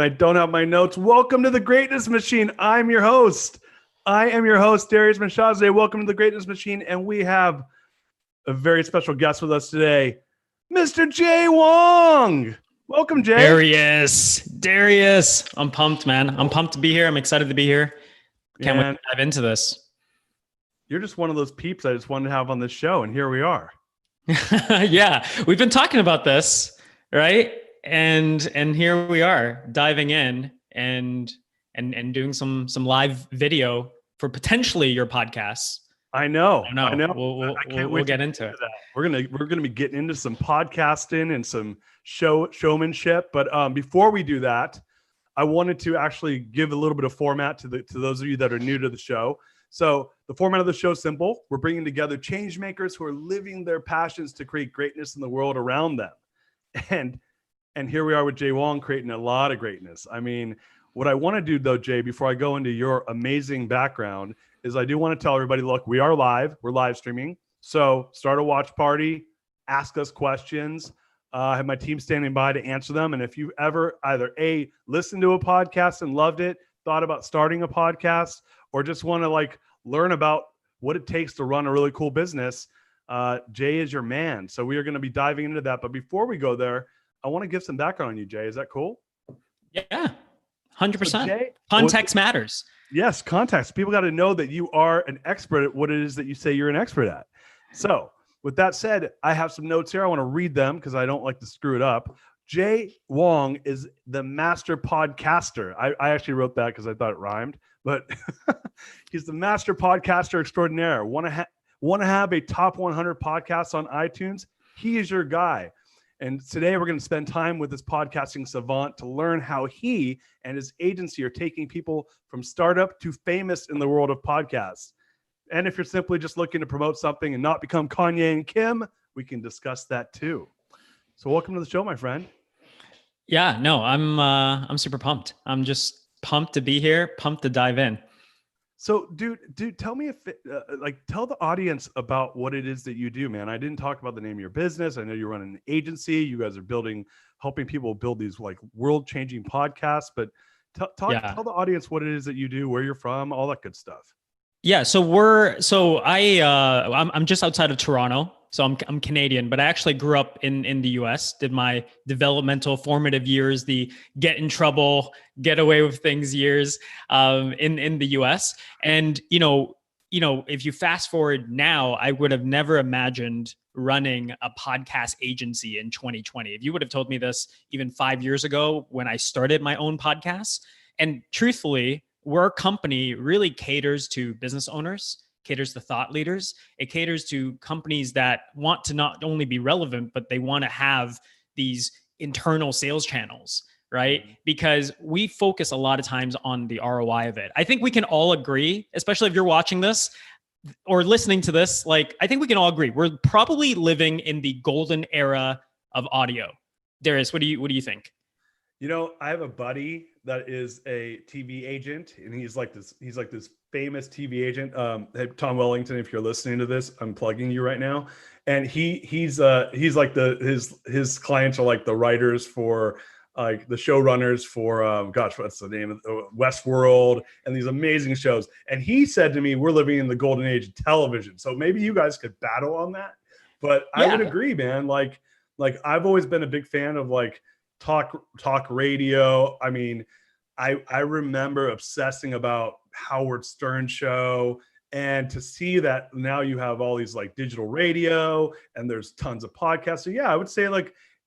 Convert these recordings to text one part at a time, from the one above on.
I don't have my notes. Welcome to the Greatness Machine. I'm your host. I am your host, Darius Mirshahzadeh. Welcome to the Greatness Machine. And we have a very special guest with us today, Mr. Jay Wong. Welcome, Jay. Darius. I'm pumped, man. I'm pumped to be here. I'm excited to be here. Can't wait to dive into this. You're just one of those peeps I just wanted to have on this show. And here we are. Yeah, we've been talking about this, right? And here we are diving in and doing some live video for potentially your podcasts. I know. We'll get into it. We're gonna be getting into some podcasting and some showmanship. But before we do that, I wanted to actually give a little bit of format to those of you that are new to the show. So the format of the show is simple. We're bringing together change makers who are living their passions to create greatness in the world around them. And here we are with Jay Wong creating a lot of greatness. I mean, what I want to do though, Jay, before I go into your amazing background, is I do want to tell everybody, look, we are live. We're live streaming. So start a watch party, ask us questions. I have my team standing by to answer them. And if you ever either listened to a podcast and loved it, thought about starting a podcast, or just want to learn about what it takes to run a really cool business, Jay is your man. So we are going to be diving into that. But before we go there, I want to give some background on you, Jay. Is that cool? Yeah, 100%. Context matters. Yes, context. People got to know that you are an expert at what it is that you say you're an expert at. So with that said, I have some notes here. I want to read them because I don't like to screw it up. Jay Wong is the master podcaster. I actually wrote that because I thought it rhymed, but he's the master podcaster extraordinaire. Want to have a top 100 podcasts on iTunes? He is your guy. And today we're going to spend time with this podcasting savant to learn how he and his agency are taking people from startup to famous in the world of podcasts. And if you're simply just looking to promote something and not become Kanye and Kim, we can discuss that too. So welcome to the show, my friend. Yeah, no, I'm super pumped. I'm just pumped to be here, pumped to dive in. So, dude, tell me tell the audience about what it is that you do, man. I didn't talk about the name of your business. I know you're running an agency. You guys are helping people build these world-changing podcasts. But tell the audience what it is that you do, where you're from, all that good stuff. Yeah, I'm just outside of Toronto. So I'm Canadian, but I actually grew up in the US, did my developmental formative years, the get in trouble, get away with things years in the US. And, if you fast forward now, I would have never imagined running a podcast agency in 2020. If you would have told me this even 5 years ago when I started my own podcast, and truthfully, our company really caters to business owners, caters to thought leaders. It caters to companies that want to not only be relevant, but they want to have these internal sales channels, right? Because we focus a lot of times on the ROI of it. I think we can all agree, especially if you're watching this or listening to this, I think we can all agree. We're probably living in the golden era of audio. Darius, what do you think? I have a buddy that is a TV agent, and he's like this famous TV agent. Hey, Tom Wellington, if you're listening to this, I'm plugging you right now. And he's like his clients are like the writers for the showrunners for what's the name of Westworld and these amazing shows. And he said to me, we're living in the golden age of television. So maybe you guys could battle on that. But yeah. I would agree, man. Like I've always been a big fan of talk radio. I mean, I remember obsessing about Howard Stern show, and to see that now you have all these digital radio and there's tons of podcasts. So yeah, I would say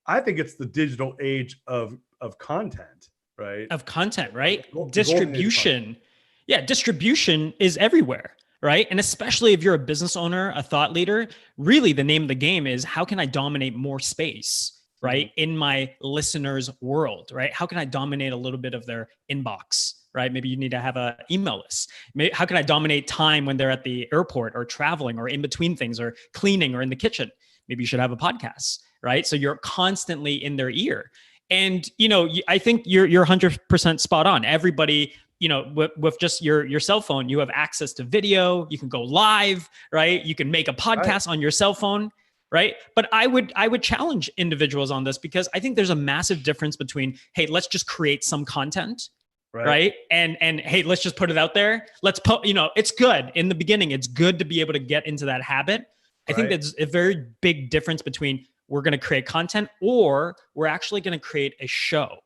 I think it's the digital age of content, right? Of content, right? Distribution. Yeah, distribution is everywhere, right? And especially if you're a business owner, a thought leader, really the name of the game is how can I dominate more space? Right? In my listeners' world, right? How can I dominate a little bit of their inbox, right? Maybe you need to have an email list. How can I dominate time when they're at the airport or traveling or in between things or cleaning or in the kitchen? Maybe you should have a podcast, right? So you're constantly in their ear. And, I think you're 100% spot on. Everybody, with just your cell phone, you have access to video, you can go live, right? You can make a podcast on your cell phone. right? But I would challenge individuals on this, because I think there's a massive difference between, hey, let's just create some content, right? And hey, let's just put it out there. Let's put, it's good in the beginning. It's good to be able to get into that habit. I think there's a very big difference between we're going to create content, or we're actually going to create a show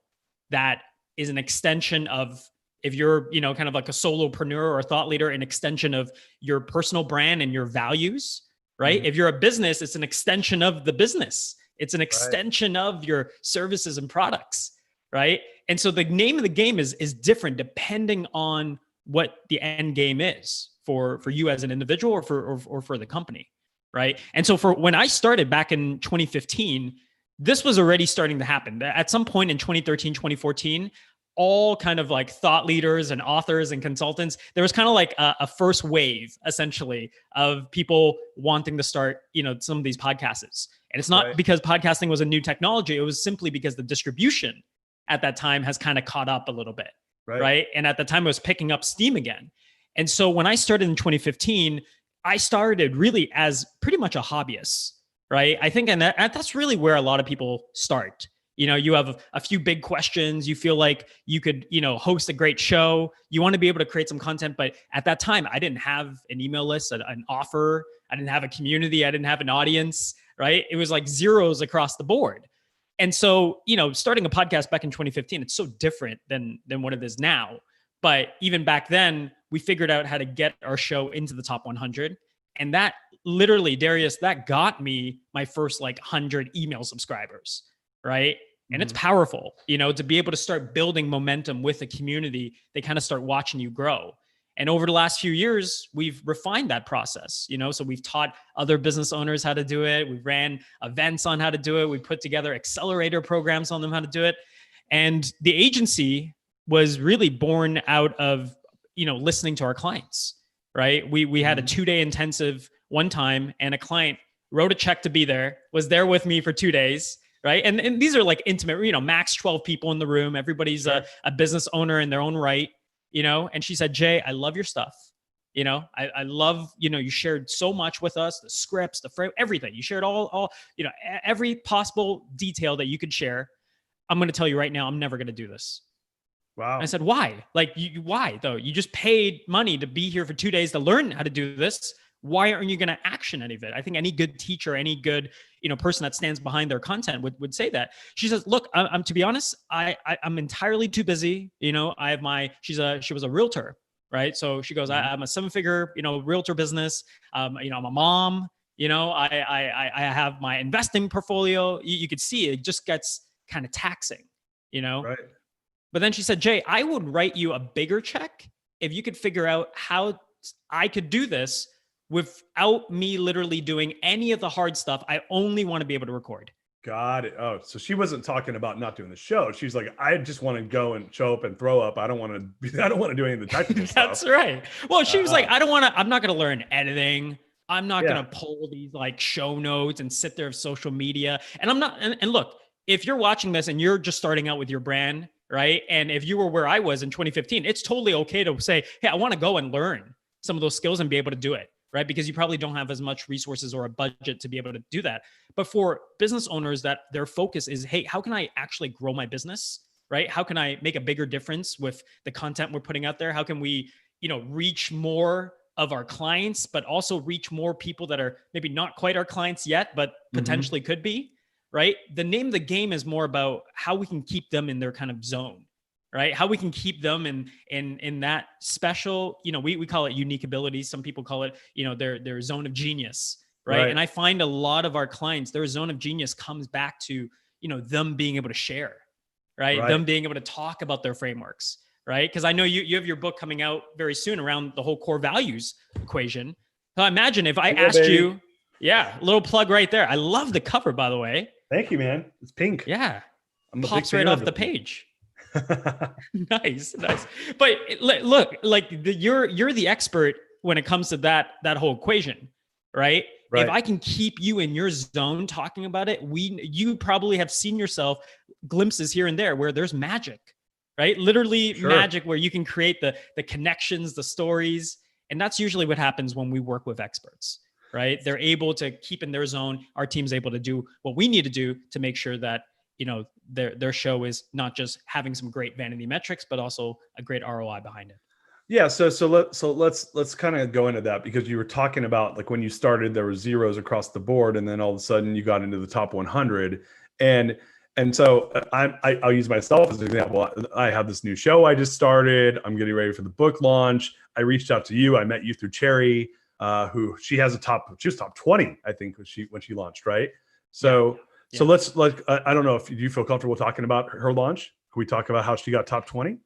that is an extension of, if you're, kind of like a solopreneur or a thought leader, an extension of your personal brand and your values, right? If you're a business, it's an extension of the business. It's an extension of your services and products, right? And so the name of the game is different depending on what the end game is for you as an individual, or for the company, right? And so for when I started back in 2015, this was already starting to happen. At some point in 2013, 2014, all kind of like thought leaders and authors and consultants, there was kind of like a first wave, essentially, of people wanting to start, some of these podcasts. And it's not because podcasting was a new technology. It was simply because the distribution at that time has kind of caught up a little bit, right? And at the time it was picking up steam again. And so when I started in 2015, I started really as pretty much a hobbyist, right? I think, and that's really where a lot of people start. You have a few big questions. You feel like you could, host a great show. You want to be able to create some content. But at that time, I didn't have an email list, an offer. I didn't have a community. I didn't have an audience, right? It was like zeros across the board. And so, starting a podcast back in 2015, it's so different than what it is now. But even back then, we figured out how to get our show into the top 100. And that literally, Darius, that got me my first 100 email subscribers, right? And it's powerful, to be able to start building momentum with a community. They kind of start watching you grow. And over the last few years, we've refined that process, so we've taught other business owners how to do it. We ran events on how to do it. We put together accelerator programs on them how to do it. And the agency was really born out of, listening to our clients, right? We had a 2-day intensive one time, and a client wrote a check to be there, was there with me for 2 days. Right. And these are like intimate, max 12 people in the room. Everybody's a business owner in their own right, and she said, Jay, I love your stuff. I love, you shared so much with us, the scripts, the frame, everything. You shared all, every possible detail that you could share. I'm going to tell you right now, I'm never going to do this. Wow. And I said, why? Why though? You just paid money to be here for 2 days to learn how to do this. Why aren't you going to action any of it? I think any good teacher, any good, person that stands behind their content would say that. She says, look, I'm to be honest, I'm entirely too busy. I have she was a realtor, right? So she goes, I'm a 7-figure, realtor business. I'm a mom, I have my investing portfolio. You could see it just gets kind of taxing, Right. But then she said, Jay, I would write you a bigger check if you could figure out how I could do this without me literally doing any of the hard stuff. I only want to be able to record. Got it. Oh, so she wasn't talking about not doing the show. She's like, I just want to go and show up and throw up. I don't want to do any of the technical stuff. That's right. Well, she was like, I'm not going to learn editing. I'm not going to pull these show notes and sit there with social media. And I'm not, and look, if you're watching this and you're just starting out with your brand, right? And if you were where I was in 2015, it's totally okay to say, hey, I want to go and learn some of those skills and be able to do it. Right? Because you probably don't have as much resources or a budget to be able to do that. But for business owners, that their focus is, hey, how can I actually grow my business? Right? How can I make a bigger difference with the content we're putting out there? How can we, reach more of our clients, but also reach more people that are maybe not quite our clients yet, but potentially could be, right? The name of the game is more about how we can keep them in their kind of zone. Right? How we can keep them in that special, we call it unique abilities. Some people call it, their zone of genius. Right? And I find a lot of our clients, their zone of genius comes back to, them being able to share, right? Them being able to talk about their frameworks, right? Because I know you have your book coming out very soon around the whole core values equation. So imagine if I asked you, a little plug right there. I love the cover, by the way. Thank you, man. It's pink. Yeah. Pops right off the page. Nice. But look, you're the expert when it comes to that whole equation, right? If I can keep you in your zone talking about it, you probably have seen yourself glimpses here and there where there's magic, right? Literally magic, where you can create the connections, the stories. And that's usually what happens when we work with experts, right? They're able to keep in their zone. Our team's able to do what we need to do to make sure that, their show is not just having some great vanity metrics, but also a great ROI behind it. Yeah, so let's kind of go into that, because you were talking about like when you started there were zeros across the board, and then all of a sudden you got into the top 100, and so I'll use myself as an example. I have this new show I just started. I'm getting ready for the book launch. I reached out to you. I met you through Cherry, who she was top 20, I think, when she launched, right? So Yeah. so let's I don't know if you feel comfortable talking about her launch. Can we talk about how she got top 20?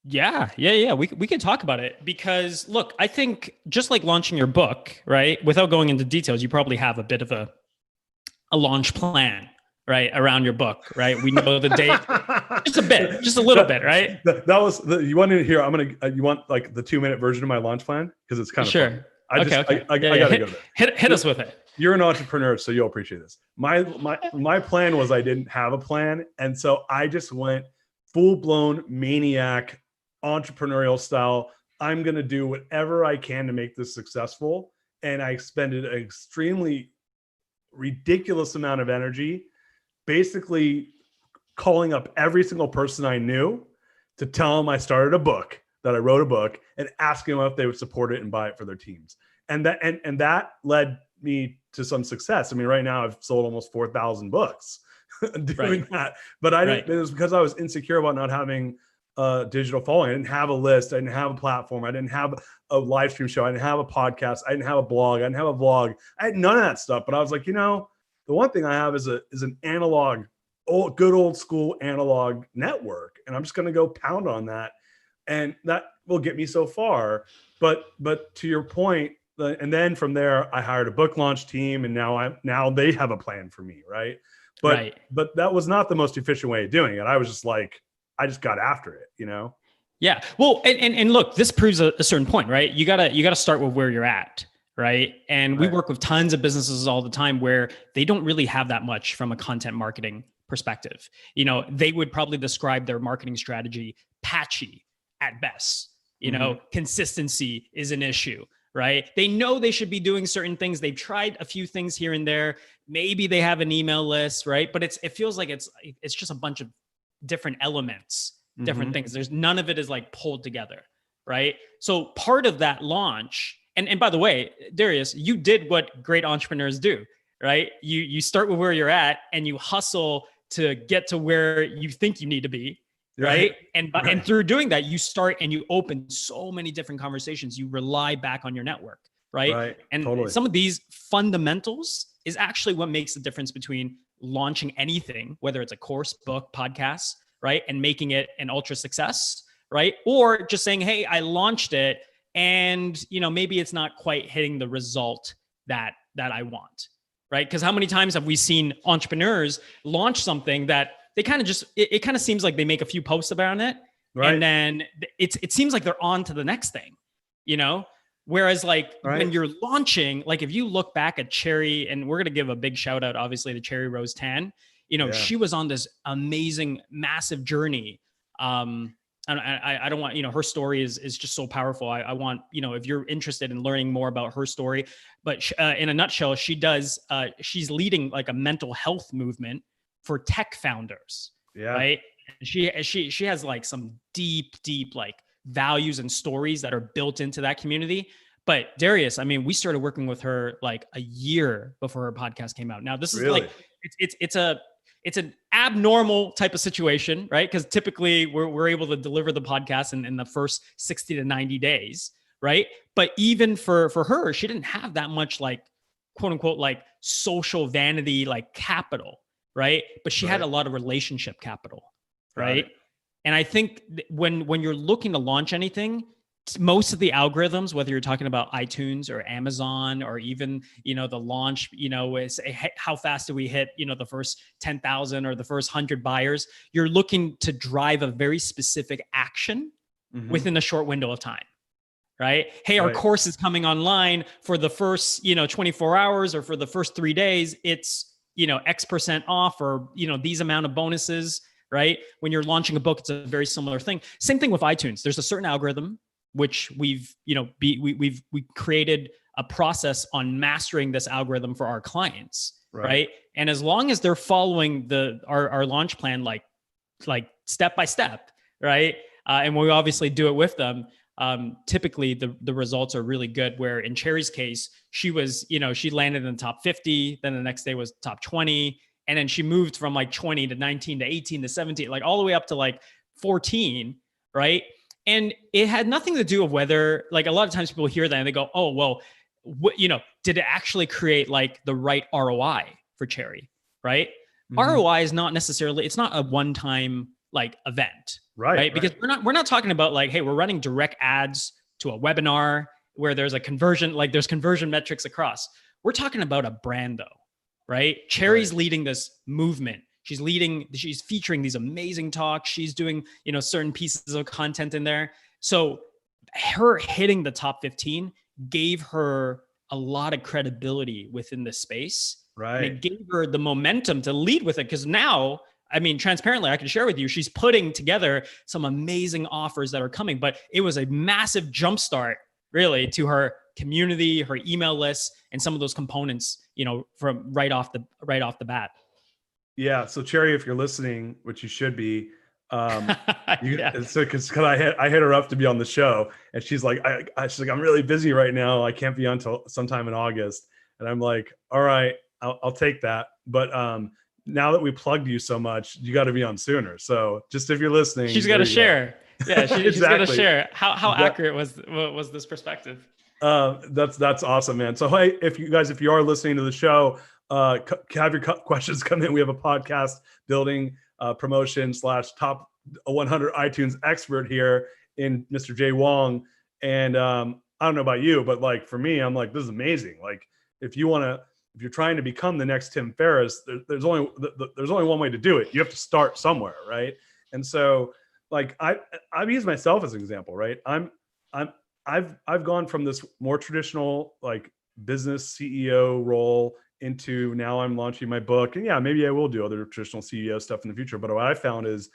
Yeah. We can talk about it, because look, I think just like launching your book, right? Without going into details, you probably have a bit of a launch plan, right? Around your book, right? We know the date, just a little bit, right? That was you wanted to hear. You want like the 2-minute version of my launch plan? Because it's kind of sure. fun. I gotta go there. Hit us with it. You're an entrepreneur, so you'll appreciate this. My plan was I didn't have a plan, and so I just went full-blown maniac entrepreneurial style. I'm going to do whatever I can to make this successful. And I expended an extremely ridiculous amount of energy, basically calling up every single person I knew to tell them I started a book, that I wrote a book, and asking them if they would support it and buy it for their teams. And that led me to some success. I mean, right now I've sold almost 4,000 books doing that, but it was because I was insecure about not having digital following. I didn't have a list. I didn't have a platform. I didn't have a live stream show. I didn't have a podcast. I didn't have a blog. I didn't have a vlog. I had none of that stuff. But I was like, the one thing I have is an analog, good old school analog network, and I'm just going to go pound on that, and that will get me so far. But to your point, and then from there, I hired a book launch team, and now they have a plan for me, right? But that was not the most efficient way of doing it. I was just like, I just got after it, Yeah. Well, and look, this proves a certain point, right? You gotta start with where you're at, right? And we work with tons of businesses all the time where they don't really have that much from a content marketing perspective. They would probably describe their marketing strategy patchy at best. Consistency is an issue, right? They know they should be doing certain things. They've tried a few things here and there. Maybe they have an email list, right? But it feels like it's just a bunch of different elements, different things. There's none of it is like pulled together, right? So part of that launch, and by the way, Darius, you did what great entrepreneurs do, right? You start with where you're at and you hustle to get to where you think you need to be, right? And through doing that, you start and you open so many different conversations. You rely back on your network, right? And totally. Some of these fundamentals is actually what makes the difference between launching anything, whether it's a course, book, podcast, right? And making it an ultra success, right? Or just saying, hey, I launched it and, maybe it's not quite hitting the result that I want, right? Because how many times have we seen entrepreneurs launch something that they kind of it kind of seems like they make a few posts about it. Right. And then it seems like they're on to the next thing, Whereas when you're launching, like if you look back at Cherry, and we're going to give a big shout out, obviously, to Cherry Rose Tan, she was on this amazing, massive journey. And I don't want, her story is just so powerful. I want, if you're interested in learning more about her story, but in a nutshell, she's leading like a mental health movement for tech founders. Yeah. Right. She has like some deep like values and stories that are built into that community. But Darius, I mean, we started working with her like a year before her podcast came out. Now this is like, it's an abnormal type of situation, right? Because typically we're able to deliver the podcast in the first 60 to 90 days, right? But even for her, she didn't have that much like quote unquote like social vanity like capital, right? But she had a lot of relationship capital, right? And I think when you're looking to launch anything, most of the algorithms, whether you're talking about iTunes or Amazon or even, the launch, is how fast do we hit, the first 10,000 or the first 100 buyers, you're looking to drive a very specific action within a short window of time, right? Hey, our course is coming online for the first, 24 hours or for the first 3 days, it's, X% off or, these amount of bonuses, right? When you're launching a book, it's a very similar thing. Same thing with iTunes. There's a certain algorithm which we've created a process on mastering this algorithm for our clients, right? And as long as they're following our launch plan, like step by step, right? And we obviously do it with them. Typically the results are really good. Where in Cherry's case, she was, she landed in the top 50, then the next day was top 20. And then she moved from like 20 to 19 to 18 to 17, like all the way up to like 14, right? And it had nothing to do with whether, like a lot of times people hear that and they go, oh, well, did it actually create like the right ROI for Cherry, right? ROI is not necessarily, it's not a one-time like event, right? Because we're not talking about like, hey, we're running direct ads to a webinar where there's a conversion, like there's conversion metrics across. We're talking about a brand though, right? Cherry's leading this movement. She's featuring these amazing talks. She's doing, certain pieces of content in there. So her hitting the top 15 gave her a lot of credibility within the space. Right. And it gave her the momentum to lead with it. Because now, I mean, transparently, I can share with you, she's putting together some amazing offers that are coming, but it was a massive jumpstart really to her community, her email list, and some of those components, from right off the bat. Yeah. So Cherry, if you're listening, which you should be, because I hit her up to be on the show, and she's like, I'm really busy right now. I can't be on until sometime in August. And I'm like, all right, I'll take that. But now that we plugged you so much, you got to be on sooner. So just if you're listening, she's got to share. Yeah, she's got to share. How accurate was this perspective? That's awesome, man. So hey, if you are listening to the show, have your questions come in. We have a podcast building promotion / top 100 iTunes expert here in Mr. Jay Wong. And I don't know about you, but like for me, I'm like, this is amazing. Like if you're trying to become the next Tim Ferriss, there's only one way to do it. You have to start somewhere, right? And so like I've used myself as an example, right? I've gone from this more traditional like business CEO role into now I'm launching my book, and yeah, maybe I will do other traditional CEO stuff in the future. But what I found is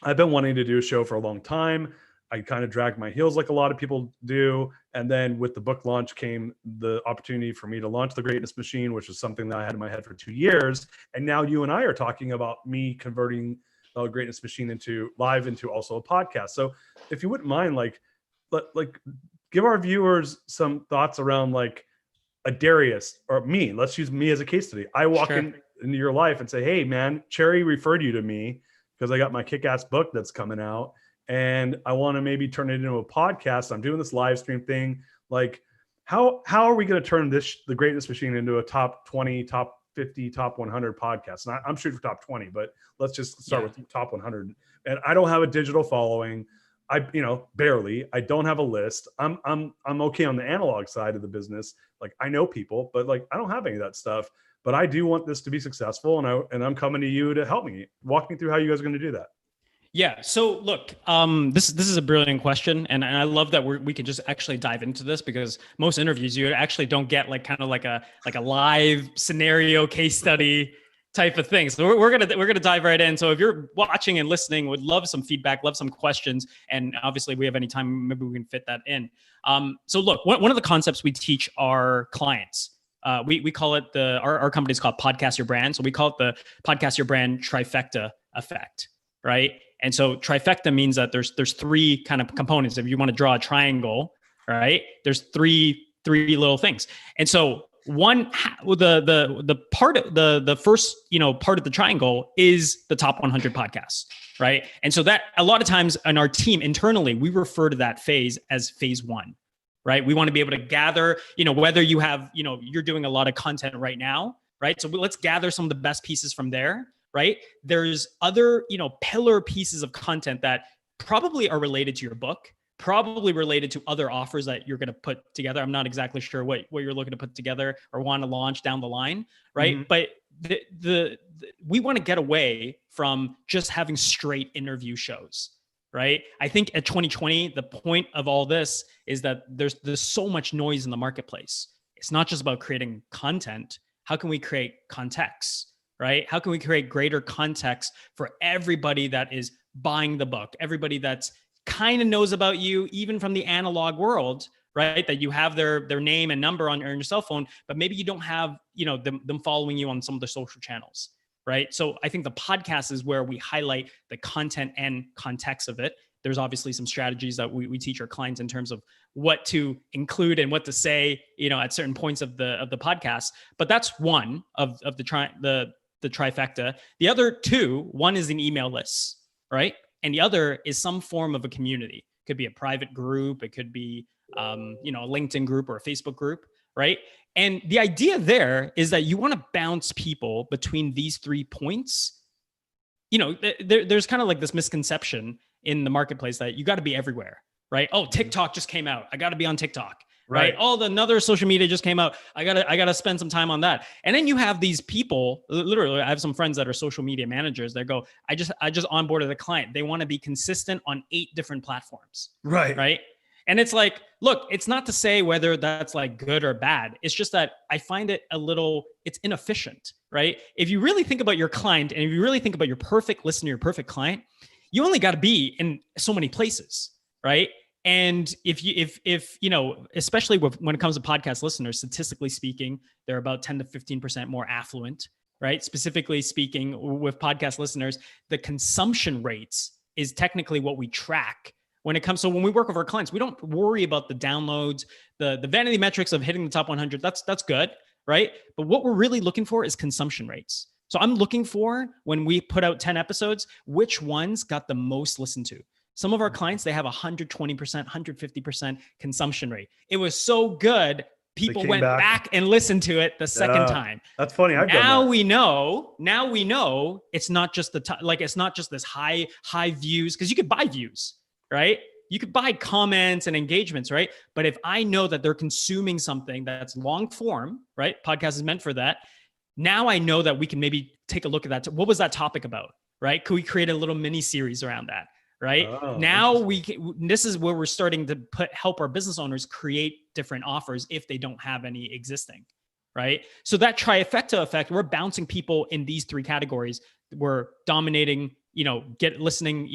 I've been wanting to do a show for a long time. I kind of dragged my heels like a lot of people do. And then with the book launch came the opportunity for me to launch The Greatness Machine, which is something that I had in my head for 2 years. And now you and I are talking about me converting the Greatness Machine into also a podcast. So if you wouldn't mind, like give our viewers some thoughts around like a Darius or me. Let's use me as a case study. I walk into your life and say, hey man, Cherry referred you to me because I got my kick-ass book that's coming out. And I want to maybe turn it into a podcast. I'm doing this live stream thing. Like, how are we going to turn The Greatness Machine into a top 20, top 50, top 100 podcast? And I'm shooting for top 20, but let's just start with top 100. And I don't have a digital following. Barely. I don't have a list. I'm okay on the analog side of the business. Like I know people, but like I don't have any of that stuff. But I do want this to be successful, and I'm coming to you to help me. Walk me through how you guys are going to do that. Yeah. So look, this is a brilliant question. And I love that we can just actually dive into this, because most interviews, you actually don't get like kind of like a live scenario case study type of thing. So we're gonna dive right in. So if you're watching and listening, would love some feedback, love some questions. And obviously we have any time, maybe we can fit that in. So look, one of the concepts we teach our clients, we call it our company's called Podcast Your Brand. So we call it the Podcast Your Brand trifecta effect, right? And so trifecta means that there's three kind of components. If you want to draw a triangle, right? There's three little things. And so the first part of the triangle is the top 100 podcasts, right? And so that a lot of times in our team internally, we refer to that phase as phase 1, right? We want to be able to gather, whether you have, you're doing a lot of content right now, right? So let's gather some of the best pieces from there, right? There's other, pillar pieces of content that probably are related to your book, probably related to other offers that you're going to put together. I'm not exactly sure what you're looking to put together or want to launch down the line, right? Mm-hmm. But we want to get away from just having straight interview shows, right? I think at 2020, the point of all this is that there's so much noise in the marketplace. It's not just about creating content. How can we create context, right? How can we create greater context for everybody that is buying the book, everybody that's kind of knows about you, even from the analog world, right? That you have their name and number on your cell phone, but maybe you don't have, them following you on some of the social channels, right? So I think the podcast is where we highlight the content and context of it. There's obviously some strategies that we teach our clients in terms of what to include and what to say, at certain points of the podcast. But that's one of the trifecta. The other two, one is an email list, right? And the other is some form of a community. It could be a private group. It could be, a LinkedIn group or a Facebook group, right? And the idea there is that you want to bounce people between these 3 points. There's kind of like this misconception in the marketplace that you got to be everywhere, right? Oh, TikTok just came out. I got to be on TikTok, right? Oh, another social media just came out. I gotta spend some time on that. And then you have these people, literally, I have some friends that are social media managers that go, I just onboarded a client. They want to be consistent on 8 different platforms. Right. And it's like, look, it's not to say whether that's like good or bad. It's just that I find it it's inefficient, right? If you really think about your client and if you really think about your perfect listener, your perfect client, you only got to be in so many places, right? And if especially when it comes to podcast listeners, statistically speaking, they're about 10 to 15% more affluent, right? Specifically speaking, with podcast listeners, the consumption rates is technically what we track when it comes. So when we work with our clients, we don't worry about the downloads, the vanity metrics of hitting the top 100. That's good, right? But what we're really looking for is consumption rates. So I'm looking for, when we put out 10 episodes, which ones got the most listened to. Some of our clients, they have 120%, 150% consumption rate. It was so good, people went back and listened to it the second time. That's funny. Now we know it's not just it's not just this high views, because you could buy views, right? You could buy comments and engagements, right? But if I know that they're consuming something that's long form, right? Podcast is meant for that. Now I know that we can maybe take a look at that. What was that topic about, right? Could we create a little mini series around that, right? Now this is where we're starting to help our business owners create different offers if they don't have any existing, right? So that trifecta effect, we're bouncing people in these 3 categories. We're dominating, listening,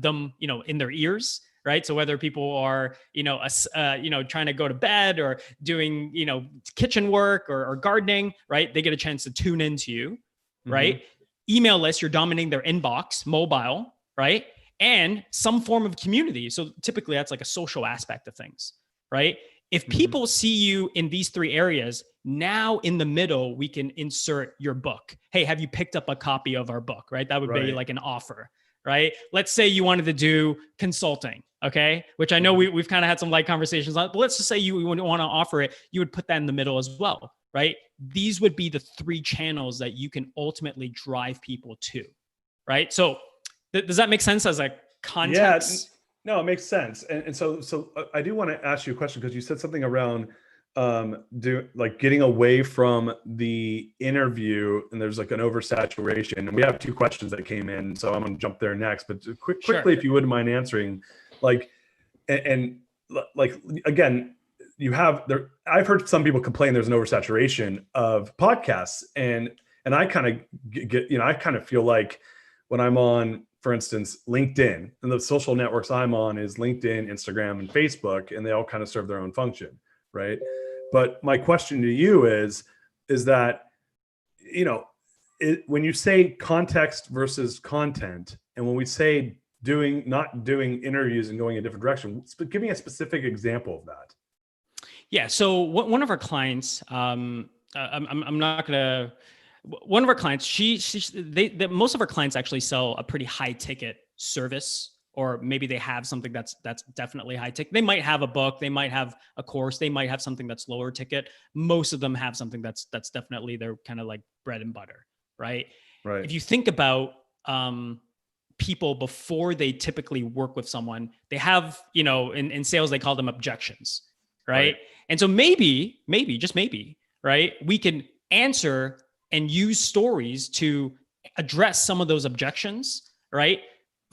them, in their ears, right? So whether people are, trying to go to bed or doing, kitchen work or gardening, right? They get a chance to tune into you, right? Email list, you're dominating their inbox, mobile, right? And some form of community. So typically that's like a social aspect of things, right? If people see you in these 3 areas, now in the middle, we can insert your book. Hey, have you picked up a copy of our book, right? That would be like an offer, right? Let's say you wanted to do consulting, okay? Which I know we've kind of had some light conversations on, but let's just say you would want to offer it. You would put that in the middle as well, right? These would be the 3 channels that you can ultimately drive people to, right? So does that make sense as a context? Yeah, no, it makes sense. And so I do want to ask you a question, because you said something around getting away from the interview, and there's like an oversaturation. And we have 2 questions that came in, so I'm going to jump there next. But quickly, if you wouldn't mind answering, again, you have there. I've heard some people complain there's an oversaturation of podcasts, and I kind of get, I kind of feel like when I'm on, for instance, LinkedIn, and the social networks I'm on is LinkedIn, Instagram, and Facebook, and they all kind of serve their own function, right? But my question to you is that, when you say context versus content, and when we say not doing interviews and going a different direction, give me a specific example of that. Yeah. So one of our clients, I'm not gonna. One of our clients, most of our clients actually sell a pretty high ticket service, or maybe they have something that's definitely high ticket. They might have a book, they might have a course, they might have something that's lower ticket. Most of them have something that's definitely their kind of like bread and butter, right? Right. If you think about people before they typically work with someone, they have, in sales, they call them objections, right? And so maybe, just maybe, right, we can answer and use stories to address some of those objections, right,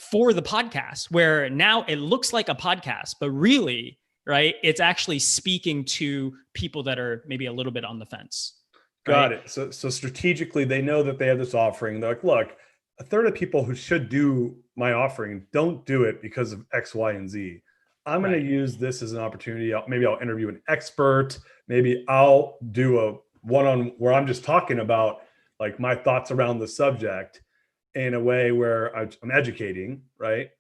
for the podcast, where now it looks like a podcast, but really, right, it's actually speaking to people that are maybe a little bit on the fence. Got it. So strategically, they know that they have this offering. They're like, look, a third of people who should do my offering don't do it because of X, Y, and Z. I'm going to use this as an opportunity. Maybe I'll interview an expert. Maybe I'll do a one-on where I'm just talking about like my thoughts around the subject in a way where I'm educating, right?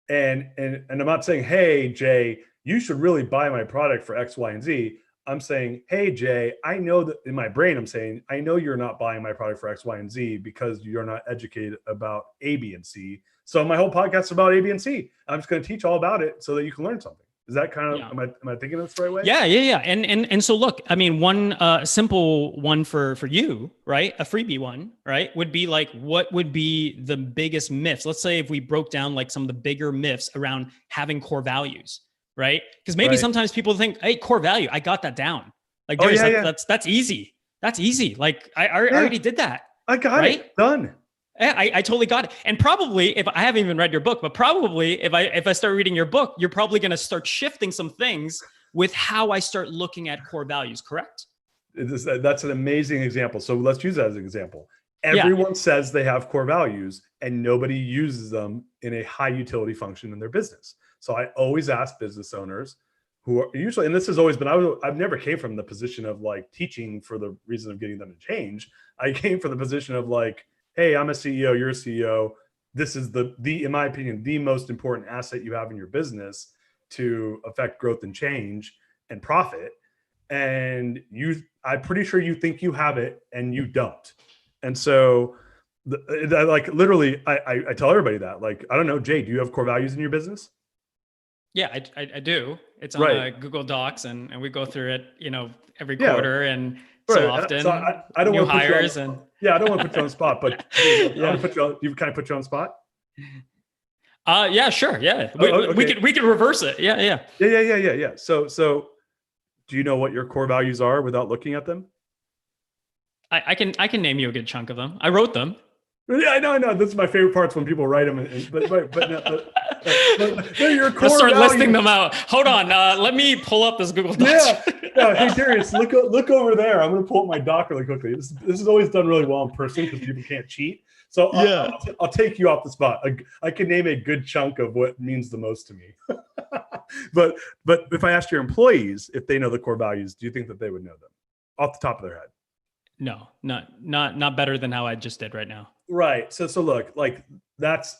And I'm not saying, hey, Jay, you should really buy my product for X, Y, and Z. I'm saying, hey, Jay, I know that in my brain, I'm saying, I know you're not buying my product for X, Y, and Z because you're not educated about A, B, and C. So my whole podcast is about A, B, and C. I'm just going to teach all about it so that you can learn something. Is that kind of, am I thinking this the right way? Yeah. And so look, I mean, one simple one for you, right? A freebie one, right? Would be like, what would be the biggest myths? Let's say if we broke down like some of the bigger myths around having core values, right? Because maybe sometimes people think, hey, core value, I got that down. Like, that's easy. That's easy. Like I already did that. I got it done. I totally got it. And probably if I haven't even read your book, but probably if I start reading your book, you're probably going to start shifting some things with how I start looking at core values, correct? That's an amazing example. So let's use that as an example. Everyone says they have core values and nobody uses them in a high utility function in their business. So I always ask business owners who are usually, and this has always been, I've never came from the position of like teaching for the reason of getting them to change. I came from the position of like, hey, I'm a CEO, you're a CEO. This is the in my opinion, the most important asset you have in your business to affect growth and change and profit. And I'm pretty sure you think you have it and you don't. And so like literally, I tell everybody that, like, I don't know, Jay, do you have core values in your business? Yeah, I do. It's on Google Docs and we go through it, every quarter and so often. So I don't new want to hires I don't want to put you on the spot, but I want to you kind of put you on the spot. Yeah, sure. Yeah. We could reverse it. Yeah. So do you know what your core values are without looking at them? I can name you a good chunk of them. I wrote them. Yeah, I know. This is my favorite parts when people write them. But your core Let's start values. listing them out. Hold on. Let me pull up this Google Docs. Yeah. Hey, Darius, look over there. I'm going to pull up my doc really quickly. This is always done really well in person because people can't cheat. So I'll take you off the spot. I can name a good chunk of what means the most to me. But if I asked your employees if they know the core values, do you think that they would know them off the top of their head? No, not better than how I just did right now. Right. So look, like that's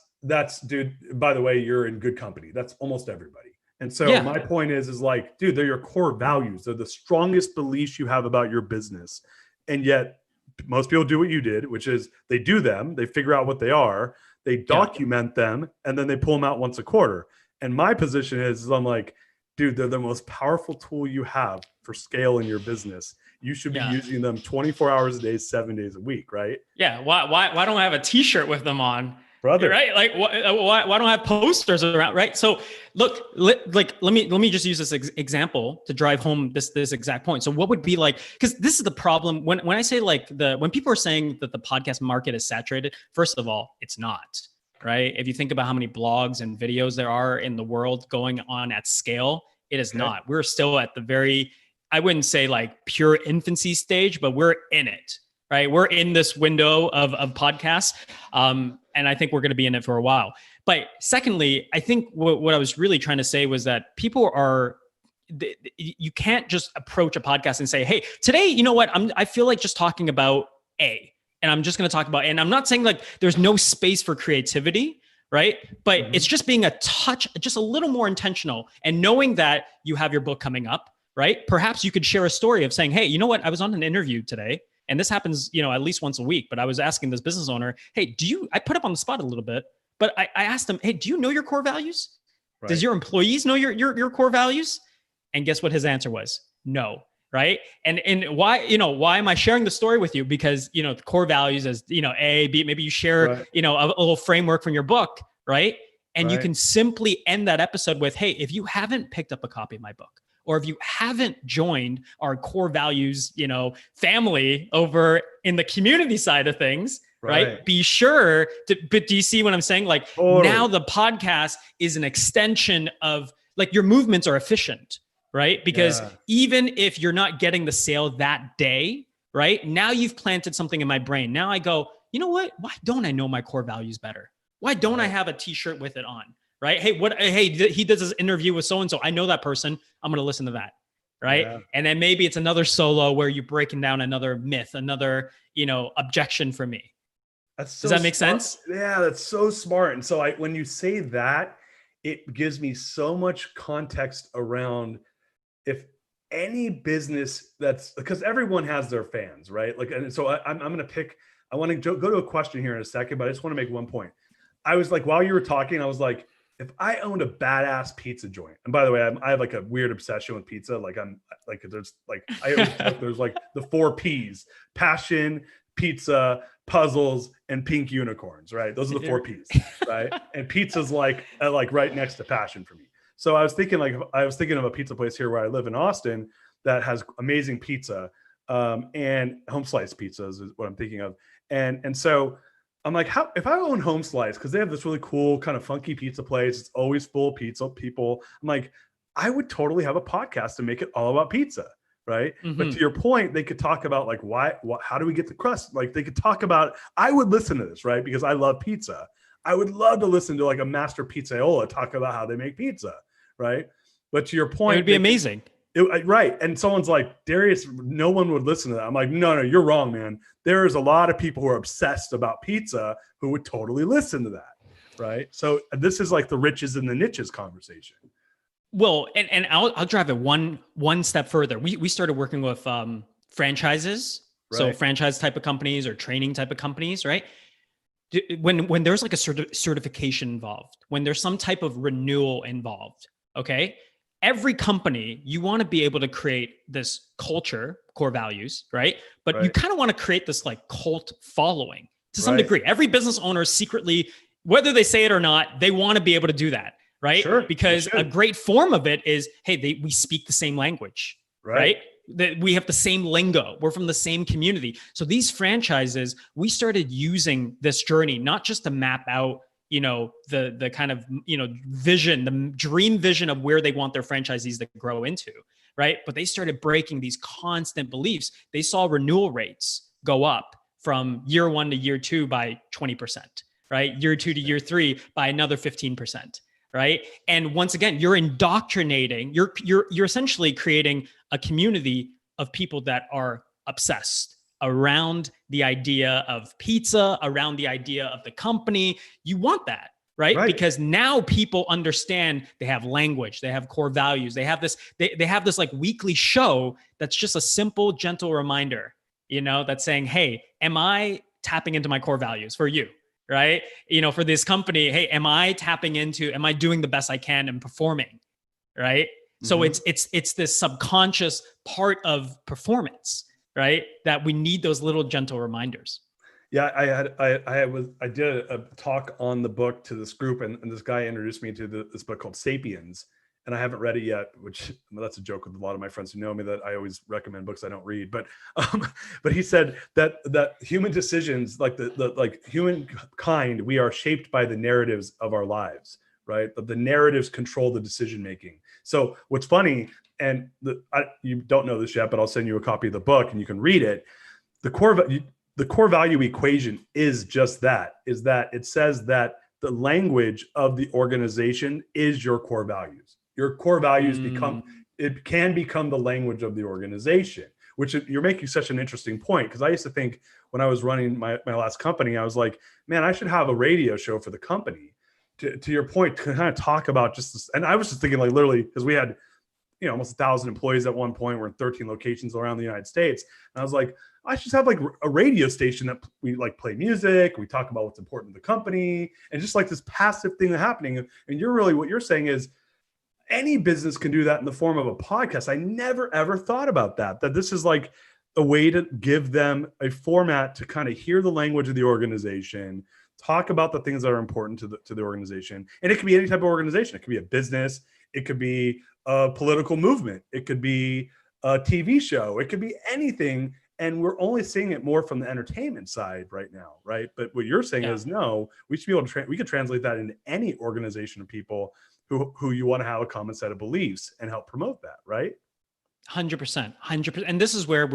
dude, by the way, you're in good company. That's almost everybody. And so my point is like, dude, they're your core values. They're the strongest beliefs you have about your business. And yet most people do what you did, which is they do them, they figure out what they are, they document them, and then they pull them out once a quarter. And my position is I'm like, dude, they're the most powerful tool you have for scale in your business. You should be using them 24 hours a day, 7 days a week, right? Yeah. Why don't I have a t-shirt with them on? Brother. Right? Like why don't I have posters around? Right. So look, let me just use this example to drive home this exact point. So what would be like, because this is the problem when I say like when people are saying that the podcast market is saturated, first of all, it's not. Right. If you think about how many blogs and videos there are in the world going on at scale, it is not. We're still at the very, I wouldn't say like pure infancy stage, but we're in it, right? We're in this window of podcasts. And I think we're going to be in it for a while. But secondly, I think what I was really trying to say was that people you can't just approach a podcast and say, hey, today, you know what? I feel like just talking about A. And I'm just going to talk about, and I'm not saying like there's no space for creativity, right? But it's just being just a little more intentional and knowing that you have your book coming up, right? Perhaps you could share a story of saying, hey, you know what? I was on an interview today and this happens, at least once a week, but I was asking this business owner, hey, I put up on the spot a little bit, but I asked them, hey, do you know your core values? Right. Does your employees know your core values? And guess what his answer was? No. Right. And why am I sharing the story with you? Because, the core values as, A, B, maybe you share, a little framework from your book. Right. And you can simply end that episode with, hey, if you haven't picked up a copy of my book, or if you haven't joined our core values, family over in the community side of things, right? Be sure to, but do you see what I'm saying? Like now the podcast is an extension of like your movements are efficient. Right? Because even if you're not getting the sale that day, right? Now you've planted something in my brain. Now I go, you know what? Why don't I know my core values better? Why don't I have a t-shirt with it on? right? Hey, he does this interview with so-and-so. I know that person. I'm going to listen to that. Right. Yeah. And then maybe it's another solo where you're breaking down another myth, another, objection for me. Does that make sense? Yeah, that's so smart. And so when you say that, it gives me so much context around if any business because everyone has their fans, right? Like, and so I'm going to pick, I want to go to a question here in a second, but I just want to make one point. I was like, while you were talking, I was like, if I owned a badass pizza joint, and by the way, I have like a weird obsession with pizza. Like there's like the 4 P's: passion, pizza, puzzles, and pink unicorns, right? Those are the 4 P's, right? And pizza's like right next to passion for me. So I was thinking of a pizza place here where I live in Austin that has amazing pizza, and home slice pizzas is what I'm thinking of. And so I'm like, if I own Home Slice, because they have this really cool kind of funky pizza place, it's always full of pizza people. I'm like, I would totally have a podcast to make it all about pizza, right? Mm-hmm. But to your point, they could talk about like how do we get the crust? Like they could talk about, I would listen to this, right? Because I love pizza. I would love to listen to like a master pizzaiola talk about how they make pizza, right? But to your point, it would be amazing. Right. And someone's like, Darius, no one would listen to that. I'm like, no, you're wrong, man. There's a lot of people who are obsessed about pizza who would totally listen to that. Right. So this is like the riches and the niches conversation. Well, and I'll drive it one step further. We started working with franchises. Right. So franchise type of companies or training type of companies, right? When there's like a certification involved, when there's some type of renewal involved, okay? Every company, you want to be able to create this culture, core values, right? But you kind of want to create this like cult following to some degree. Every business owner secretly, whether they say it or not, they want to be able to do that, right? Sure, because a great form of it is, hey, we speak the same language, right? That we have the same lingo. We're from the same community. So these franchises, we started using this journey, not just to map out the kind of, vision, the dream vision of where they want their franchisees to grow into, right? But they started breaking these constant beliefs. They saw renewal rates go up from year 1 to year 2 by 20%, right? Year 2 to year 3 by another 15%, right? And once again, you're indoctrinating, you're essentially creating a community of people that are obsessed around the idea of pizza, around the idea of the company. You want that, right? Because now people understand they have language, they have core values, they have this, they have this like weekly show that's just a simple, gentle reminder, that's saying, hey, am I tapping into my core values for you? Right? For this company, hey, am I doing the best I can and performing? Right? Mm-hmm. So it's this subconscious part of performance, right? That we need those little gentle reminders. Yeah, I did a talk on the book to this group, and this guy introduced me to this book called Sapiens, and I haven't read it yet, which that's a joke with a lot of my friends who know me that I always recommend books I don't read. But he said that human decisions, like the humankind, we are shaped by the narratives of our lives, right? But the narratives control the decision making. So what's funny, and you don't know this yet, but I'll send you a copy of the book and you can read it. The core value equation is just that, is that it says that the language of the organization is your core values. Your core values can become the language of the organization, which you're making such an interesting point. Because I used to think when I was running my last company, I was like, man, I should have a radio show for the company to your point, to kind of talk about just this. And I was just thinking like literally, because we had, almost 1,000 employees at one point. We're in 13 locations around the United States. And I was like, I should have like a radio station that we like play music. We talk about what's important to the company and just like this passive thing happening. And what you're saying is any business can do that in the form of a podcast. I never, ever thought about that this is like a way to give them a format to kind of hear the language of the organization, talk about the things that are important to the organization. And it could be any type of organization. It could be a business. It could be a political movement. It could be a TV show. It could be anything. And we're only seeing it more from the entertainment side right now, right? But what you're saying is, no, we should be able to we could translate that into any organization of people who you want to have a common set of beliefs and help promote that, right? 100%. And this is where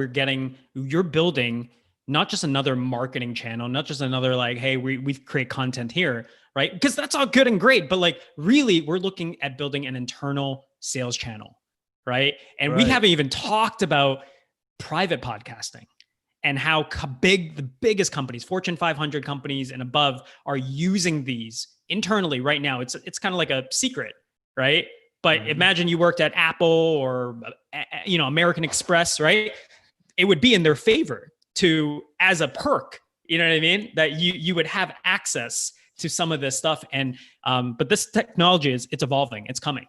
you're building not just another marketing channel, not just another like, hey, we create content here, right? Because that's all good and great, but like really we're looking at building an internal sales channel, right? And we haven't even talked about private podcasting and how big the biggest companies, Fortune 500 companies and above, are using these internally right now. It's kind of like a secret, right? But imagine you worked at Apple or American Express, right? It would be in their favor to, as a perk, you know what I mean, that you would have access to some of this stuff. And but this technology it's evolving, it's coming.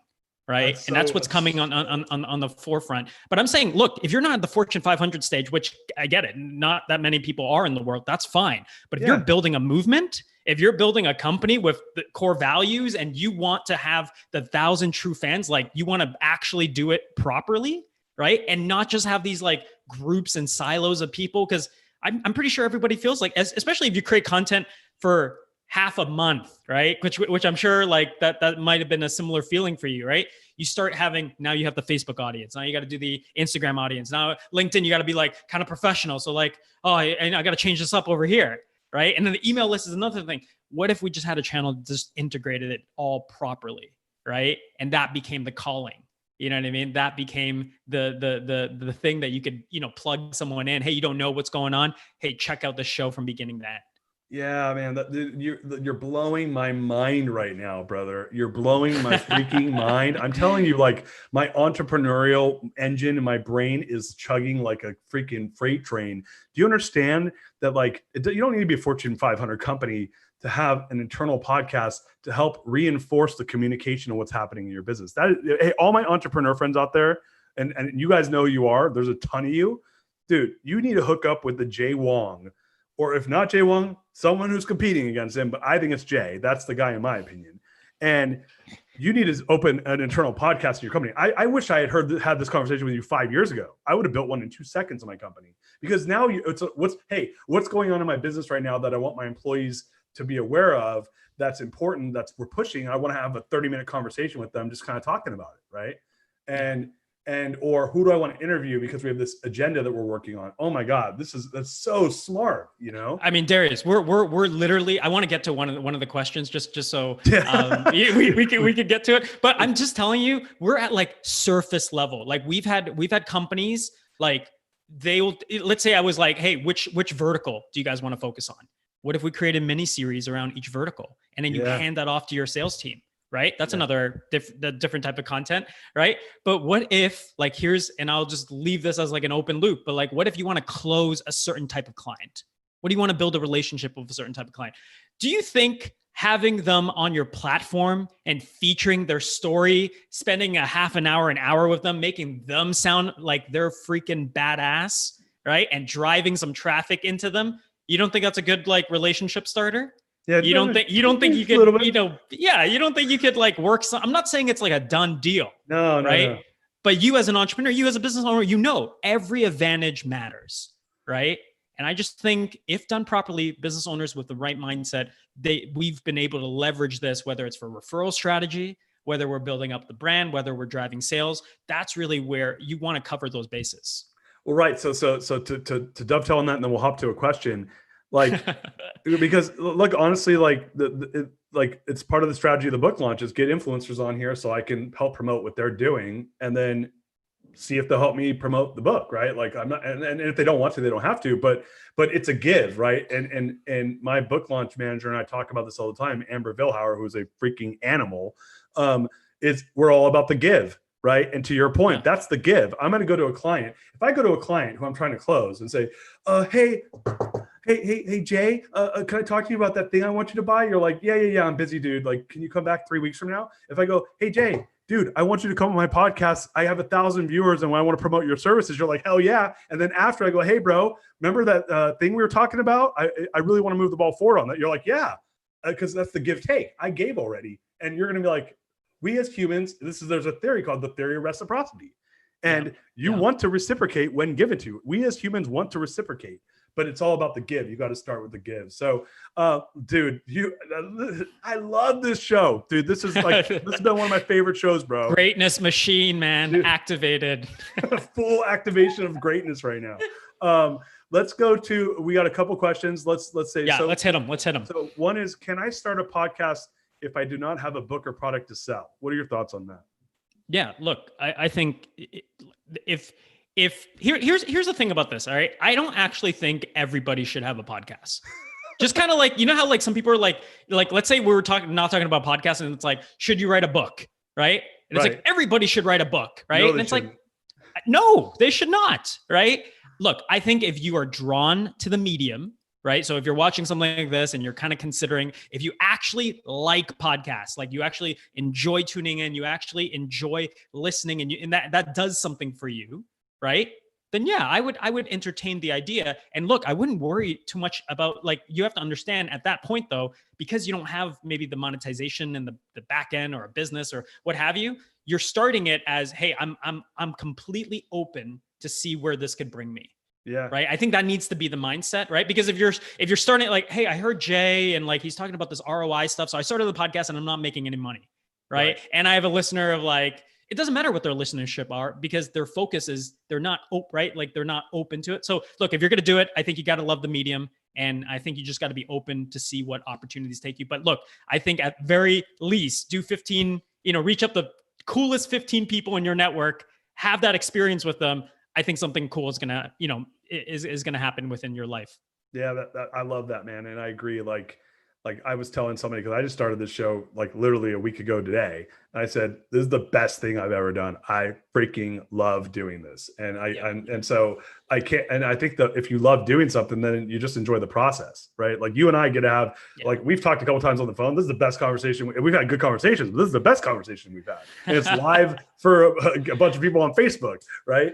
Right. That's what's coming on the forefront. But I'm saying, look, if you're not at the Fortune 500 stage, which I get it, not that many people are in the world, that's fine. But if you're building a movement, if you're building a company with the core values and you want to have the 1,000 true fans, like you want to actually do it properly, right? And not just have these like groups and silos of people, because I'm pretty sure everybody feels like, especially if you create content for half a month, right? Which I'm sure like that might have been a similar feeling for you, right? You start having, now you have the Facebook audience. Now you got to do the Instagram audience. Now LinkedIn, you got to be like kind of professional. So like, oh, I got to change this up over here, right? And then the email list is another thing. What if we just had a channel that just integrated it all properly, right? And that became the calling. You know what I mean? That became the thing that you could, plug someone in. Hey, you don't know what's going on. Hey, check out the show from beginning to end. Yeah, man, you're blowing my mind right now, brother. You're blowing my freaking mind. I'm telling you, like my entrepreneurial engine in my brain is chugging like a freaking freight train. Do you understand that? Like, you don't need to be a Fortune 500 company to have an internal podcast to help reinforce the communication of what's happening in your business. Hey, all my entrepreneur friends out there, and you guys know who you are. There's a ton of you, dude. You need to hook up with the Jay Wong. Or if not Jay Wong, someone who's competing against him, but I think it's Jay. That's the guy in my opinion. And you need to open an internal podcast in your company. I wish I had this conversation with you 5 years ago. I would have built one in 2 seconds in my company, because now what's going on in my business right now that I want my employees to be aware of, that's important, we're pushing. I want to have a 30-minute conversation with them, just kind of talking about it. Right. Or who do I want to interview, because we have this agenda that we're working on. Oh my God, that's so smart. I mean, Darius, we're literally, I want to get to one of the questions just so we could get to it. But I'm just telling you, we're at like surface level. Like we've had companies like let's say I was like, hey, which vertical do you guys want to focus on? What if we create a mini series around each vertical, and then you hand that off to your sales team? Right? That's another different type of content, right? But what if and I'll just leave this as like an open loop, but like, what if you want to close a certain type of client? What do you want to build a relationship with a certain type of client? Do you think having them on your platform and featuring their story, spending a half an hour with them, making them sound like they're freaking badass, right? And driving some traffic into them, you don't think that's a good like relationship starter? Yeah, you don't think you could, you don't think you could like work I'm not saying it's like a done deal. No, right? No. But you as an entrepreneur, you as a business owner, every advantage matters, right? And I just think if done properly, business owners with the right mindset, we've been able to leverage this, whether it's for referral strategy, whether we're building up the brand, whether we're driving sales. That's really where you want to cover those bases. Well, right. So to dovetail on that, and then we'll hop to a question. Like, because look, honestly, like it's part of the strategy of the book launch is get influencers on here so I can help promote what they're doing, and then see if they'll help me promote the book. Right. Like I'm not, and if they don't want to, they don't have to, but it's a give. Right. And my book launch manager and I talk about this all the time, Amber Vilhauer, who's a freaking animal, we're all about the give. Right. And to your point, that's the give. I'm going to go to a client. If I go to a client who I'm trying to close and say, hey, Jay, can I talk to you about that thing I want you to buy? You're like, yeah. I'm busy, dude. Like, can you come back 3 weeks from now? If I go, hey, Jay, dude, I want you to come on my podcast. I have 1,000 viewers and I want to promote your services. You're like, hell yeah. And then after I go, hey, bro, remember that thing we were talking about? I really want to move the ball forward on that. You're like, yeah, because that's the give take. I gave already. And you're going to be like, we as humans, there's a theory called the theory of reciprocity. And you want to reciprocate when given to. We as humans want to reciprocate, but it's all about the give. You got to start with the give. So, dude, I love this show, dude. This has been one of my favorite shows, bro. Greatness machine, man, dude. Activated. Full activation of greatness right now. let's go to, we got a couple questions. Let's say, yeah, let's hit them. So one is, can I start a podcast if I do not have a book or product to sell? What are your thoughts on that? Yeah, look, I think if here's the thing about this, all right? I don't actually think everybody should have a podcast. Just kind of like, you know how like some people are like, let's say we were not talking about podcasts, and it's like, should you write a book, right? And it's like, everybody should write a book, right? No, and it's like, no, they should not, right? Look, I think if you are drawn to the medium, right? So if you're watching something like this and you're kind of considering, if you actually like podcasts, like you actually enjoy tuning in, you actually enjoy listening, and that does something for you, right? Then yeah, I would entertain the idea. And look, I wouldn't worry too much about, like, you have to understand at that point though, because you don't have maybe the monetization and the back end or a business or what have you, you're starting it as, hey, I'm completely open to see where this could bring me. Yeah. Right. I think that needs to be the mindset, right? Because if you're starting it like, hey, I heard Jay and like he's talking about this ROI stuff, so I started the podcast and I'm not making any money. Right. And I have a listener of like, it doesn't matter what their listenership are, because their focus is they're not right. Like they're not open to it. So look, if you're going to do it, I think you got to love the medium. And I think you just got to be open to see what opportunities take you. But look, I think at very least do 15, reach up the coolest 15 people in your network, have that experience with them. I think something cool is going to, is going to happen within your life. Yeah. That I love that, man. And I agree. Like I was telling somebody, because I just started this show like literally a week ago today. And I said, this is the best thing I've ever done. I freaking love doing this. And and so I can't, and I think that if you love doing something, then you just enjoy the process, right? Like you and I get to have, like we've talked a couple times on the phone. This is the best conversation. We've had good conversations, but this is the best conversation we've had. And it's live for a bunch of people on Facebook, right?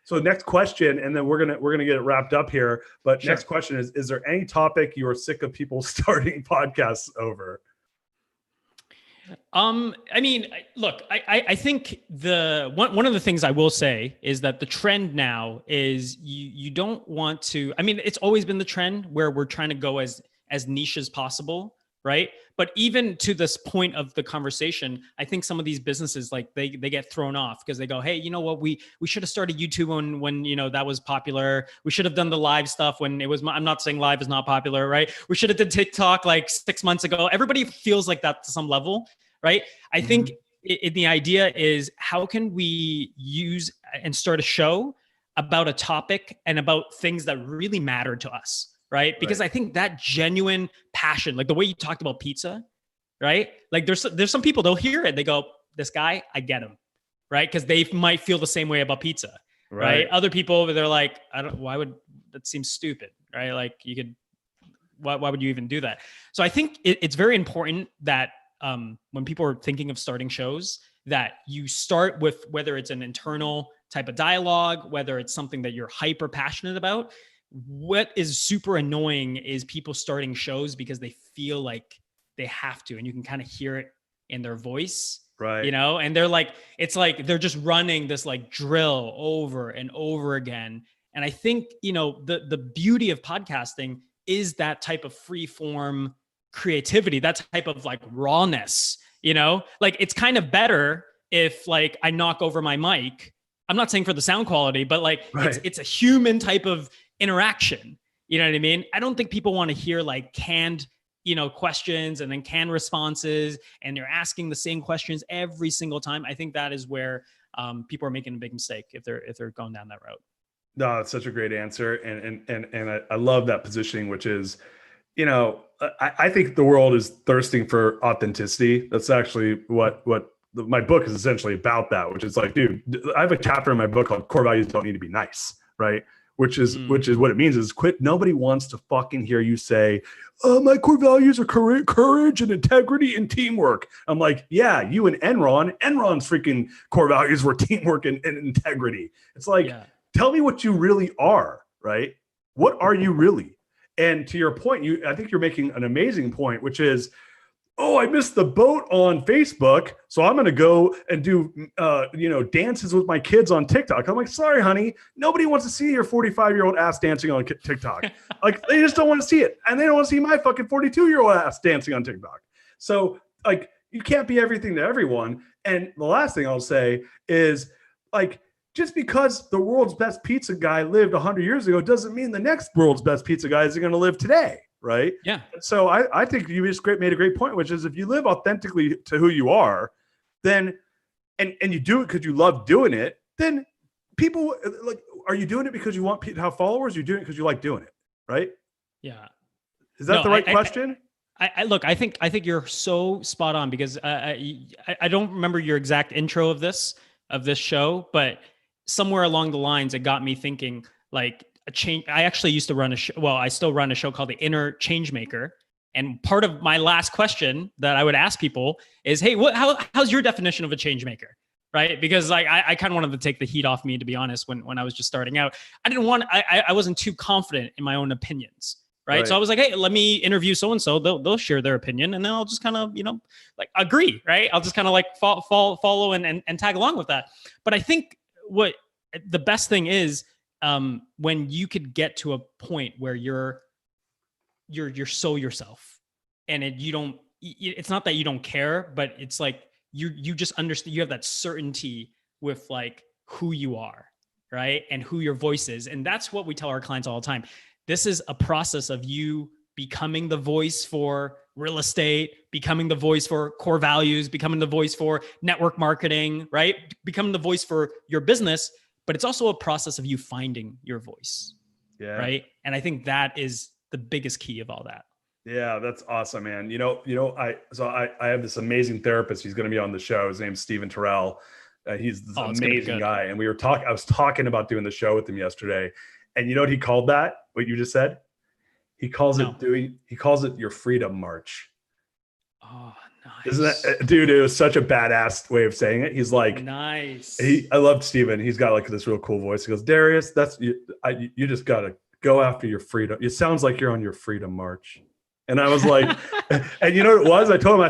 So next question, and then we're gonna get it wrapped up here. But sure. Next question is there any topic you are sick of people starting podcasts over? I mean, look, I think one of the things I will say is that the trend now is you don't want to. I mean, it's always been the trend where we're trying to go as niche as possible, right? But even to this point of the conversation, I think some of these businesses, like they get thrown off because they go, hey, you know what? We should have started YouTube when that was popular. We should have done the live stuff when it was. I'm not saying live is not popular, right? We should have done TikTok like 6 months ago. Everybody feels like that to some level, right? I think the idea is, how can we use and start a show about a topic and about things that really matter to us? Right. Because I think that genuine passion, like the way you talked about pizza, right? Like there's some people, they'll hear it. They go, this guy, I get him. Right. Because they might feel the same way about pizza. Right. Other people, they're like, that seems stupid. Right. Like why would you even do that? So I think it's very important that when people are thinking of starting shows, that you start with whether it's an internal type of dialogue, whether it's something that you're hyper passionate about. What is super annoying is people starting shows because they feel like they have to, and you can kind of hear it in their voice, right? And they're like, it's like they're just running this like drill over and over again. And I think, the beauty of podcasting is that type of free form creativity, that type of like rawness, like it's kind of better if like I knock over my mic. I'm not saying for the sound quality, but like it's a human type of interaction. You know what I mean? I don't think people want to hear like canned, questions and then canned responses, and they're asking the same questions every single time. I think that is where people are making a big mistake if they're going down that route. No, it's such a great answer. And I love that positioning, which is, I think the world is thirsting for authenticity. That's actually what my book is essentially about, that, which is like, dude, I have a chapter in my book called Core Values Don't Need to Be Nice, right? Which is what it means is quit. Nobody wants to fucking hear you say, oh, my core values are courage and integrity and teamwork. I'm like, yeah, you and Enron's freaking core values were teamwork and integrity. It's like, tell me what you really are, right? What are you really? And to your point, I think you're making an amazing point, which is, oh, I missed the boat on Facebook, so I'm going to go and do, dances with my kids on TikTok. I'm like, sorry, honey, nobody wants to see your 45-year-old ass dancing on TikTok. Like, they just don't want to see it, and they don't want to see my fucking 42-year-old ass dancing on TikTok. So, like, you can't be everything to everyone. And the last thing I'll say is, like, just because the world's best pizza guy lived 100 years ago doesn't mean the next world's best pizza guy is going to live today, right? Yeah. So I think you just made a great point, which is if you live authentically to who you are, then and you do it because you love doing it, then people like, are you doing it because you want people to have followers? You're doing it because you like doing it, right? Yeah. Is that the right question? I look, I think you're so spot on because I don't remember your exact intro of this show, but somewhere along the lines, it got me thinking like a change. I actually used to run a show. Well, I still run a show called the Inner Changemaker. And part of my last question that I would ask people is, hey, how's your definition of a change maker? Right? Because like, I kind of wanted to take the heat off me, to be honest, when I was just starting out. I wasn't too confident in my own opinions. Right. So I was like, hey, let me interview so-and-so. They'll share their opinion. And then I'll just kind of, like agree. Right. I'll just kind of like follow and tag along with that. But I think what the best thing is when you could get to a point where you're so yourself and it's not that you don't care, but it's like you just understand, you have that certainty with like who you are. Right. And who your voice is. And that's what we tell our clients all the time. This is a process of you becoming the voice for real estate, becoming the voice for core values, becoming the voice for network marketing, right? Becoming the voice for your business, but it's also a process of you finding your voice, right? And I think that is the biggest key of all that. Yeah, that's awesome, man. I have this amazing therapist. He's going to be on the show. His name's Stephen Terrell. He's this amazing guy. And I was talking about doing the show with him yesterday. And you know what he called that? What you just said? He calls it your freedom march. Oh, nice. Isn't that, dude? It was such a badass way of saying it. He's like, nice. I loved Steven. He's got like this real cool voice. He goes, Darius, you just got to go after your freedom. It sounds like you're on your freedom march. And I was like, and you know what it was? I told him, I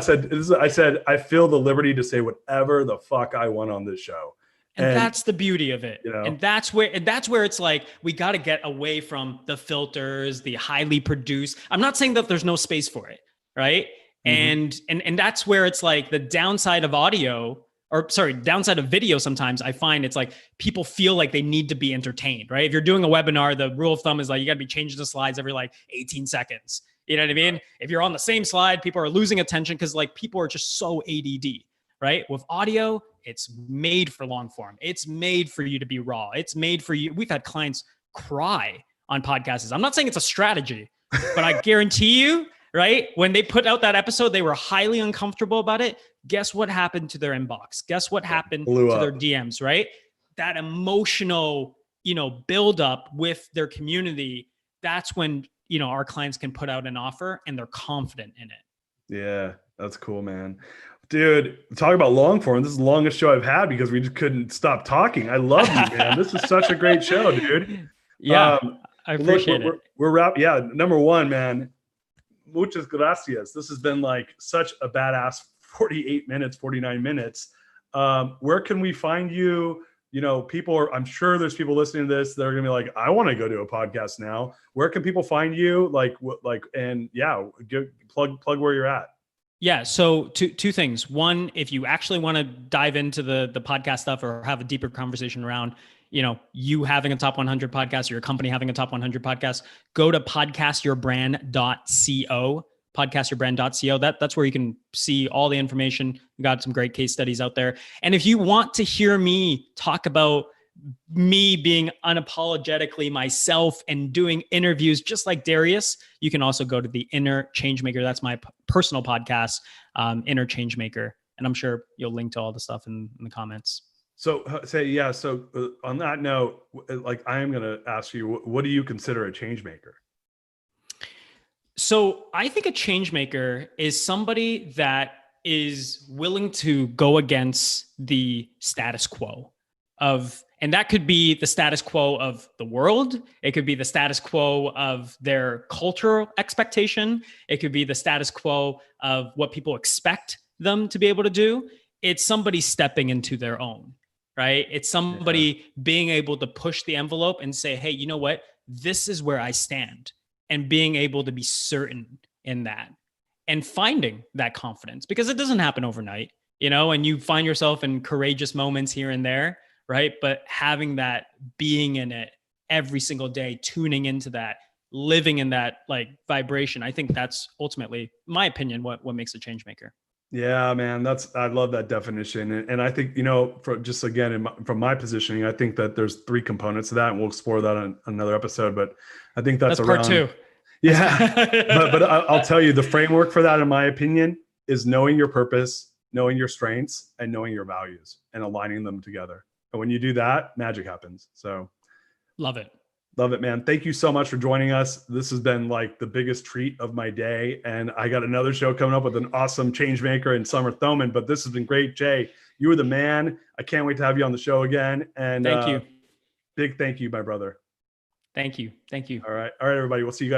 said, I feel the liberty to say whatever the fuck I want on this show. And that's the beauty of it. And that's where it's like, we got to get away from the filters, the highly produced. I'm not saying that there's no space for it. Right. Mm-hmm. And that's where it's like the downside of downside of video. Sometimes I find it's like people feel like they need to be entertained, right? If you're doing a webinar, the rule of thumb is like, you got to be changing the slides every like 18 seconds. You know what I mean? If you're on the same slide, people are losing attention because like people are just so ADD, right? With audio, it's made for long form. It's made for you to be raw. It's made for you. We've had clients cry on podcasts. I'm not saying it's a strategy, but I guarantee you, right? When they put out that episode, they were highly uncomfortable about it. Guess what happened to their inbox? Guess what happened to their DMs, right? That emotional, build up with their community. That's when, our clients can put out an offer and they're confident in it. Yeah, that's cool, man. Dude, talk about long form. This is the longest show I've had because we just couldn't stop talking. I love you, man. This is such a great show, dude. Yeah, I appreciate it. We're wrapped. Yeah, number one, man. Muchas gracias. This has been like such a badass 48 minutes, 49 minutes. Where can we find you? I'm sure there's people listening to this that are gonna be like, I want to go to a podcast now. Where can people find you? Plug where you're at. Yeah. So two things. One, if you actually want to dive into the podcast stuff or have a deeper conversation around, you having a top 100 podcast or your company having a top 100 podcast, go to podcastyourbrand.co, podcastyourbrand.co. That's where you can see all the information. We got some great case studies out there. And if you want to hear me talk about me being unapologetically myself and doing interviews just like Darius, you can also go to the Inner Changemaker. That's my personal podcast, Inner Changemaker. And I'm sure you'll link to all the stuff in the comments. So on that note, like I am going to ask you, what do you consider a change maker? So I think a change maker is somebody that is willing to go against the status quo and that could be the status quo of the world. It could be the status quo of their cultural expectation. It could be the status quo of what people expect them to be able to do. It's somebody stepping into their own, right? It's somebody being able to push the envelope and say, hey, you know what? This is where I stand, and being able to be certain in that and finding that confidence, because it doesn't happen overnight, and you find yourself in courageous moments here and there, right? But having that, being in it every single day, tuning into that, living in that like vibration, I think that's ultimately, my opinion, what makes a change maker. Yeah, man, I love that definition. And I think, for just again, from my positioning, I think that there's three components to that, and we'll explore that on another episode. But I think that's part around, two. Yeah. but I'll tell you, the framework for that, in my opinion, is knowing your purpose, knowing your strengths, and knowing your values, and aligning them together. And when you do that, magic happens. So love it. Love it, man. Thank you so much for joining us. This has been like the biggest treat of my day. And I got another show coming up with an awesome change maker in Summer Thoman, but this has been great. Jay, you were the man. I can't wait to have you on the show again. And thank you. Big thank you, my brother. Thank you. Thank you. All right. All right, everybody. We'll see you guys.